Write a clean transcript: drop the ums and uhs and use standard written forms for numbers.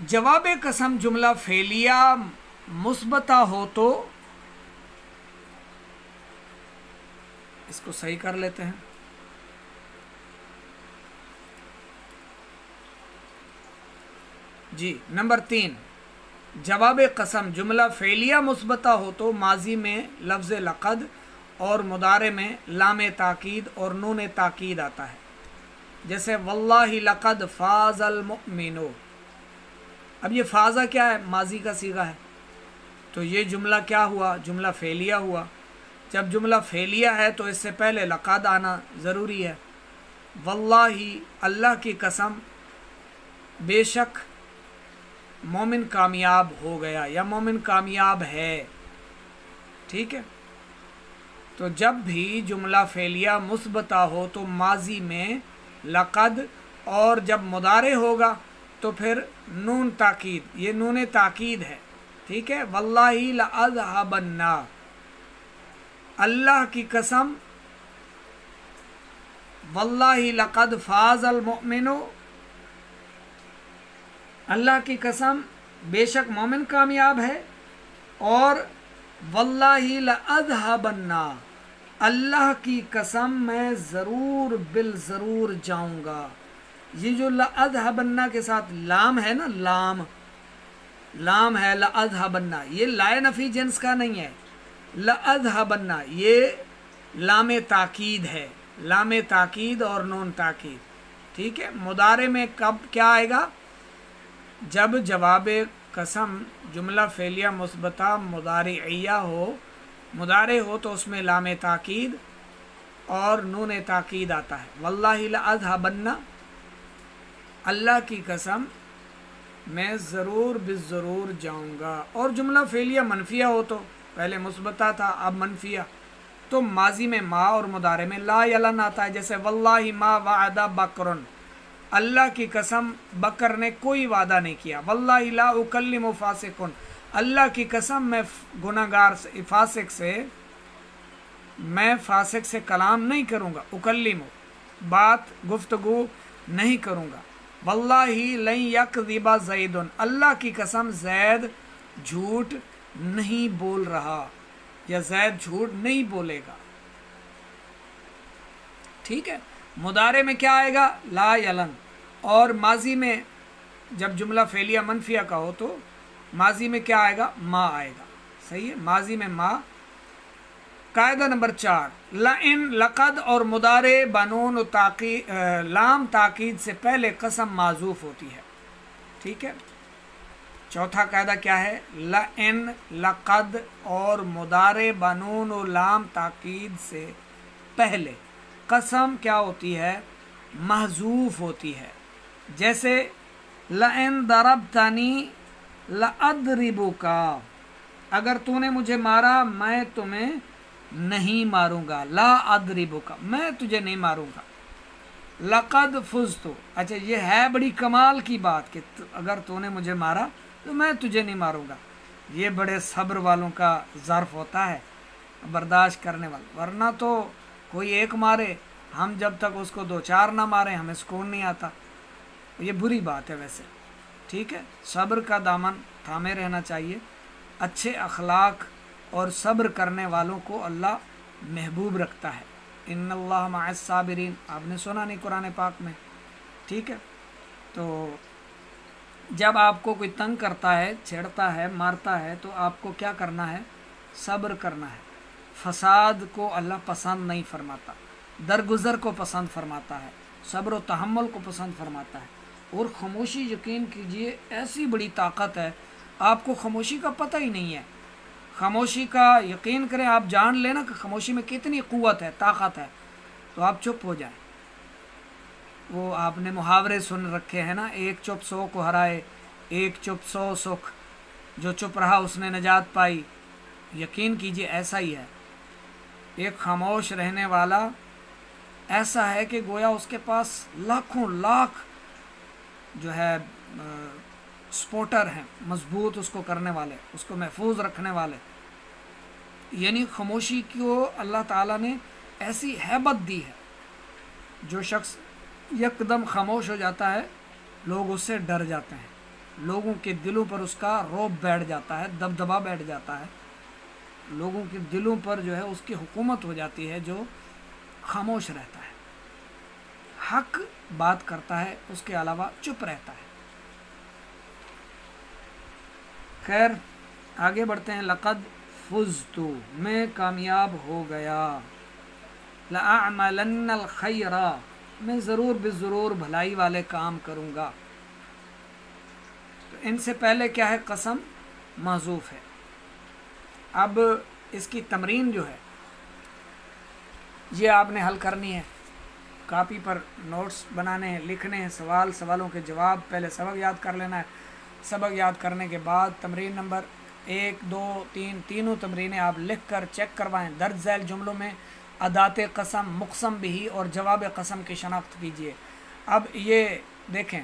جواب قسم جملہ فعلیہ مثبتہ ہو تو اس کو صحیح کر لیتے ہیں. جی نمبر 3، جواب قسم جملہ فعلیہ مثبتہ ہو تو ماضی میں لفظ لقد اور مضارع میں لام تاکید اور نون تاکید آتا ہے. جیسے واللہ لقد فاز المؤمنون. اب یہ فازہ کیا ہے؟ ماضی کا صیغہ ہے، تو یہ جملہ کیا ہوا؟ جملہ فعلیہ ہوا. جب جملہ فعلیہ ہے تو اس سے پہلے لقد آنا ضروری ہے. واللہ اللہ کی قسم بے شک مومن کامیاب ہو گیا یا مومن کامیاب ہے. ٹھیک ہے، تو جب بھی جملہ فعلیہ مثبتہ ہو تو ماضی میں لقد، اور جب مضارع ہوگا تو پھر نون تاکید، یہ نون تاکید ہے. ٹھیک ہے، واللہ لأذهبن، اللہ کی قسم، واللہ لقد فاز المؤمنون، اللہ کی قسم بے شک مومن کامیاب ہے، اور واللہ لأذهبن، اللہ کی قسم میں ضرور بالضرور جاؤں گا. یہ جو لأذهبن کے ساتھ لام ہے نا، لام ہے لأذهبن، یہ لائے نفی جنس کا نہیں ہے. لأذهبن یہ لام تاکید ہے، لام تاکید اور نون تاکید. ٹھیک ہے، مضارع میں کب کیا آئے گا؟ جب جواب قسم جملہ فعلیہ مثبتہ مضارعیہ ہو، مضارع ہو تو اس میں لام تاکید اور نون تاکید آتا ہے. واللہ لأذهبن، اللہ کی قسم میں ضرور بالضرور جاؤں گا. اور جملہ فعلیہ منفیہ ہو تو پہلے مثبتہ تھا اب منفیہ، تو ماضی میں ما اور مضارع میں لا یلن آتا ہے. جیسے واللہ ما وعد بکر، اللہ کی قسم بکر نے کوئی وعدہ نہیں کیا. واللہ لا اکلم فاسق، اللہ کی قسم میں گناہگار سے، فاسق سے، میں فاسق سے کلام نہیں کروں گا. اکلم بات گفتگو نہیں کروں گا. واللہ لن یکذب زید، اللہ کی قسم زید جھوٹ نہیں بول رہا یا زید جھوٹ نہیں بولے گا. ٹھیک ہے، مضارع میں کیا آئے گا؟ لا یلن. اور ماضی میں جب جملہ فعلیہ منفیہ کا ہو تو ماضی میں کیا آئے گا؟ ما آئے گا. صحیح ہے، ماضی میں ما. قاعدہ نمبر 4، لئن، لقد اور مضارع بنون لام تاکید سے پہلے قسم معذوف ہوتی ہے. ٹھیک ہے، چوتھا قاعدہ کیا ہے؟ لئن، لقد اور مضارع بنون و لام تاکید سے پہلے قسم کیا ہوتی ہے؟ محذوف ہوتی ہے. جیسے لئن ضربتنی لأضربک، اگر تو نے مجھے مارا میں تمہیں نہیں ماروں گا. لا اضربک، میں تجھے نہیں ماروں گا. لقد فزت، اچھا یہ ہے بڑی کمال کی بات کہ اگر تو نے مجھے مارا تو میں تجھے نہیں ماروں گا. یہ بڑے صبر والوں کا ظرف ہوتا ہے، برداشت کرنے والا. ورنہ تو کوئی ایک مارے، ہم جب تک اس کو دو چار نہ ماریں ہمیں سکون نہیں آتا. یہ بری بات ہے ویسے. ٹھیک ہے، صبر کا دامن تھامے رہنا چاہیے. اچھے اخلاق اور صبر کرنے والوں کو اللہ محبوب رکھتا ہے. ان اللہ مع الصابرین، آپ نے سنا نہیں قرآن پاک میں. ٹھیک ہے، تو جب آپ کو کوئی تنگ کرتا ہے، چھیڑتا ہے، مارتا ہے تو آپ کو کیا کرنا ہے؟ صبر کرنا ہے. فساد کو اللہ پسند نہیں فرماتا، درگزر کو پسند فرماتا ہے، صبر و تحمل کو پسند فرماتا ہے. اور خاموشی، یقین کیجئے ایسی بڑی طاقت ہے، آپ کو خاموشی کا پتہ ہی نہیں ہے. خاموشی کا یقین کریں، آپ جان لینا کہ خاموشی میں کتنی قوت ہے، طاقت ہے، تو آپ چپ ہو جائیں. وہ آپ نے محاورے سن رکھے ہیں نا، ایک چپ 100 کو ہرائے، ایک چپ 100 سکھ، جو چپ رہا اس نے نجات پائی. یقین کیجئے ایسا ہی ہے. ایک خاموش رہنے والا ایسا ہے کہ گویا اس کے پاس لاکھوں لاکھ جو ہے سپورٹر ہیں، مضبوط اس کو کرنے والے، اس کو محفوظ رکھنے والے. یعنی خاموشی کو اللہ تعالیٰ نے ایسی ہیبت دی ہے، جو شخص یکدم خاموش ہو جاتا ہے لوگ اس سے ڈر جاتے ہیں. لوگوں کے دلوں پر اس کا رعب بیٹھ جاتا ہے، دبدبا بیٹھ جاتا ہے، لوگوں کے دلوں پر جو ہے اس کی حکومت ہو جاتی ہے، جو خاموش رہتا ہے، حق بات کرتا ہے، اس کے علاوہ چپ رہتا ہے۔ خیر آگے بڑھتے ہیں۔ لقد فزت، میں کامیاب ہو گیا، لأعملن الخیر، میں ضرور بالضرور بھلائی والے کام کروں گا۔ تو ان سے پہلے کیا ہے؟ قسم محذوف ہے۔ اب اس کی تمرین جو ہے یہ آپ نے حل کرنی ہے، کاپی پر نوٹس بنانے ہیں، لکھنے ہیں، سوالوں کے جواب، پہلے سبق یاد کر لینا ہے، سبق یاد کرنے کے بعد تمرین نمبر 1 2 3 تینوں تمرینیں آپ لکھ کر چیک کروائیں۔ درج ذیل جملوں میں ادات قسم، مقسم بھی اور جواب قسم کی شناخت کیجیے۔ اب یہ دیکھیں